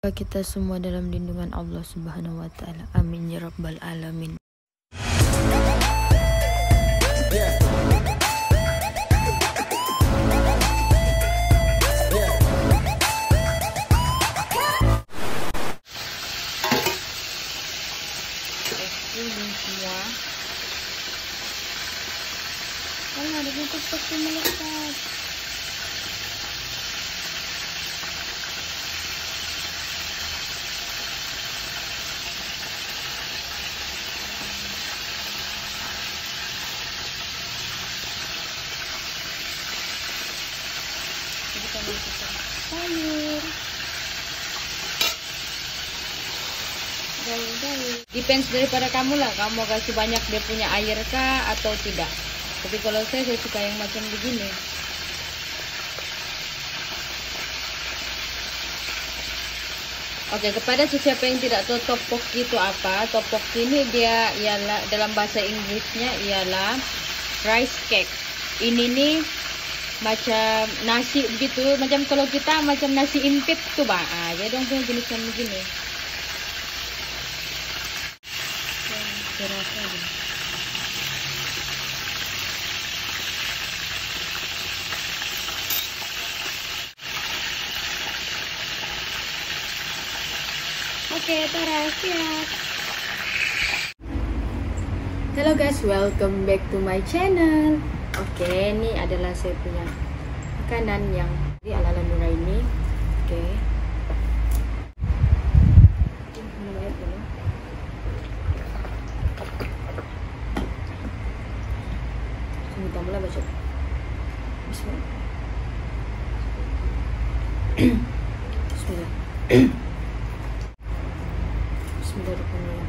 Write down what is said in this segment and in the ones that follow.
Kita semua dalam lindungan Allah Subhanahu wa taala. Amin ya rabbal alamin. Ada bentuk seperti melekat. Jadi kami masak sayur. Daun-daun. Depends daripada kamu lah. Kamu mau kasih banyak dia punya air kah atau tidak. Tapi kalau saya suka yang macam begini. Oke, kepada siapa yang tidak tahu tteokbokki itu apa? Tteokbokki ini dia ialah dalam bahasa Inggrisnya ialah rice cake. Ini nih macam nasi begitu, macam kalau kita macam nasi impit tuh, Bang. Jadi dong punya jenis yang begini. Saya rasa ini. Oke, Tara, siap. Hello guys, welcome back to my channel. Oke, ini adalah saya punya makanan yang di ala-ala Nuraini. Oke. Kita mulai baca. Bismillah. Bismillah. Bismillahirrahmanirrahim.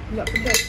Enggak pedas.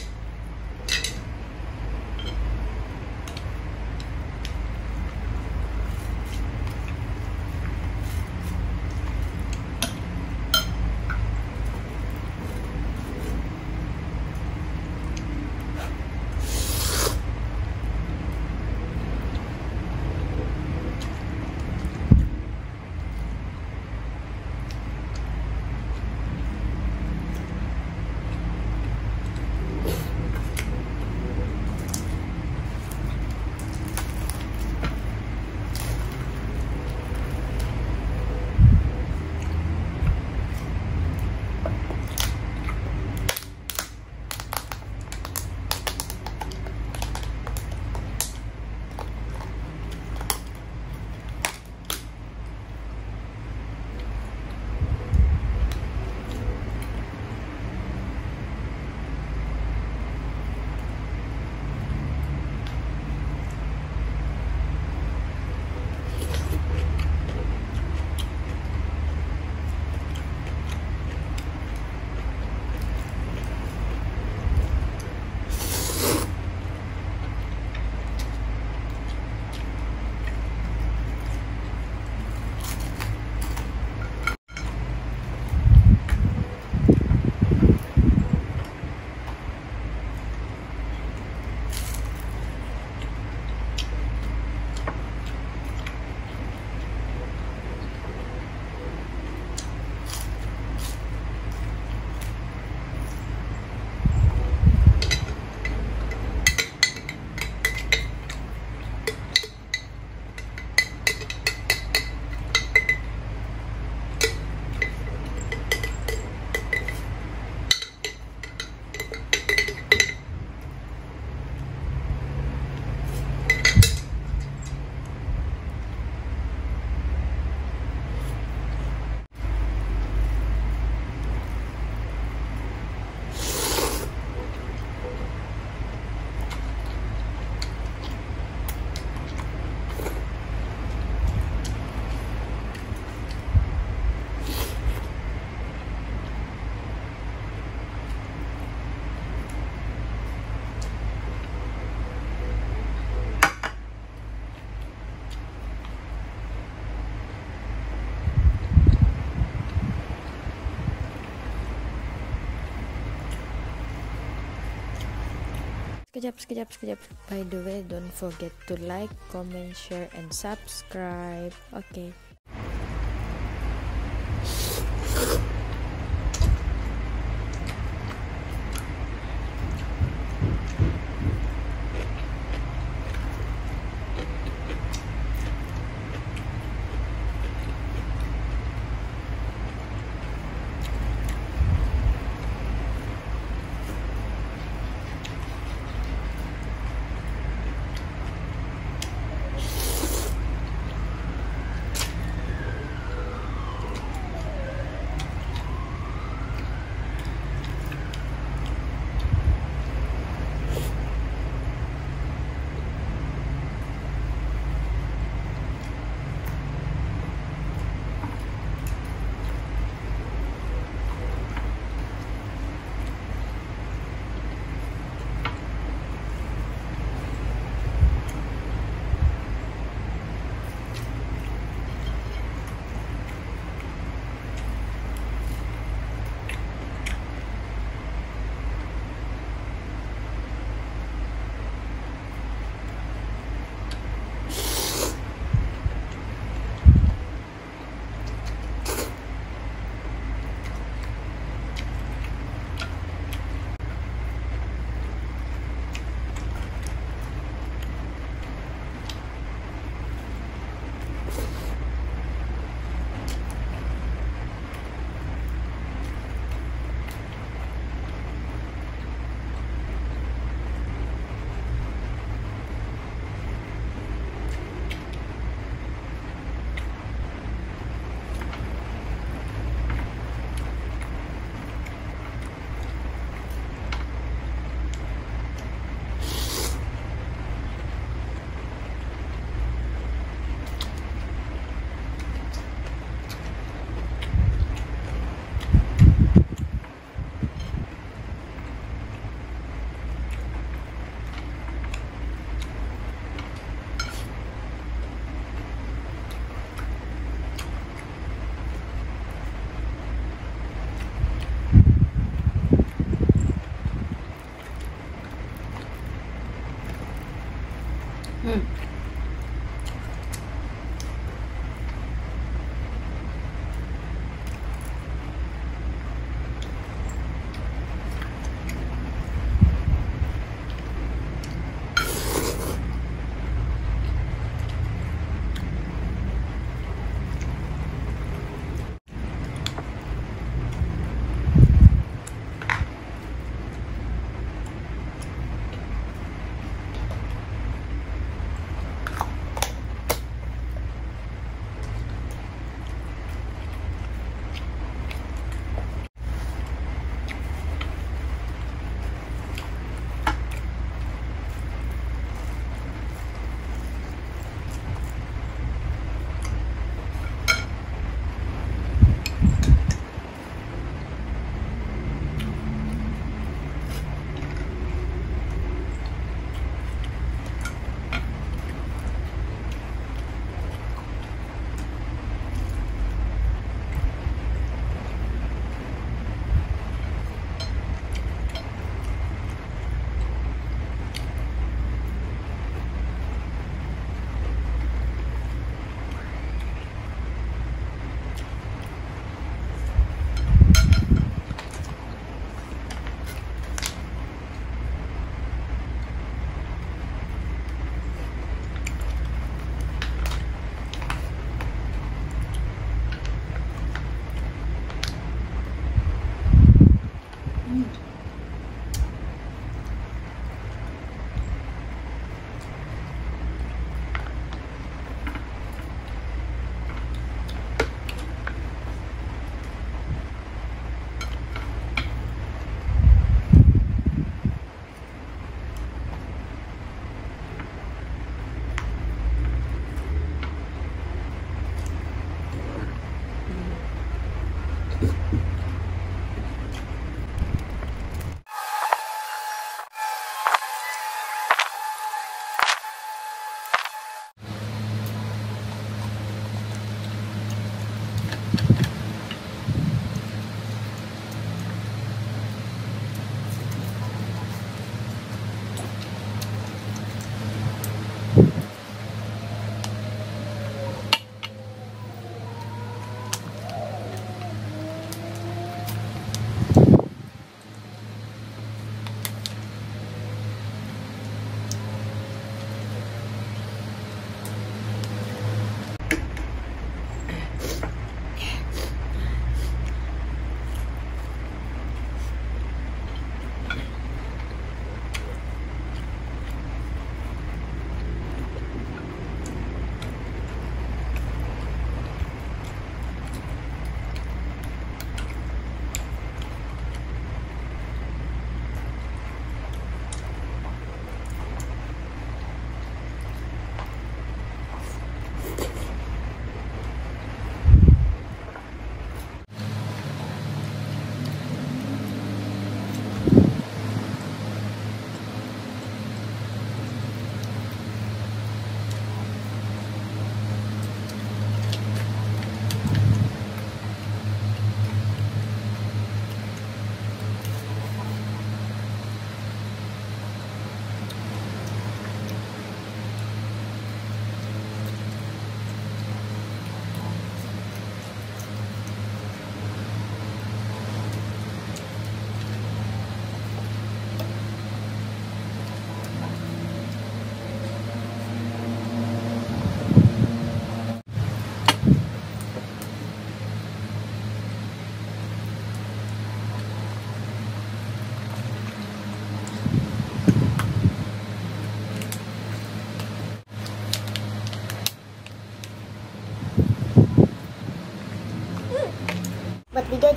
Sekejap. By the way, don't forget to like, comment, share, and subscribe. Okay.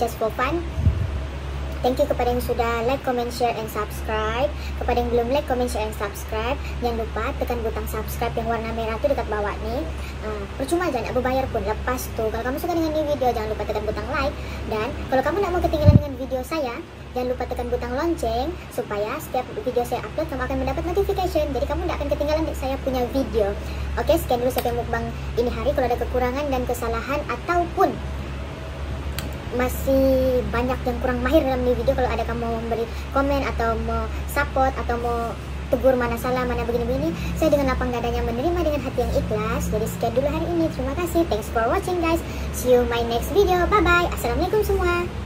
just for fun. Thank you kepada yang sudah like, comment, share, and subscribe. Kepada yang belum like, comment, share, and subscribe, jangan lupa tekan butang subscribe yang warna merah tuh dekat bawah nih. Percuma aja, nggak berbayar pun. Lepas tuh, kalau kamu suka dengan ini video, jangan lupa tekan butang like. Dan kalau kamu nggak mau ketinggalan dengan video saya, jangan lupa tekan butang lonceng supaya setiap video saya upload kamu akan mendapat notification. Jadi kamu tidak akan ketinggalan saya punya video. Oke, sekian dulu saya mukbang ini hari. Kalau ada kekurangan dan kesalahan ataupun masih banyak yang kurang mahir dalam ini video, kalau ada kamu mau memberi komen atau mau support atau mau tegur mana salah mana begini-begini, saya dengan lapang dadanya menerima dengan hati yang ikhlas. Jadi sekian dulu hari ini, terima kasih, thanks for watching guys, see you my next video, bye bye, assalamualaikum semua.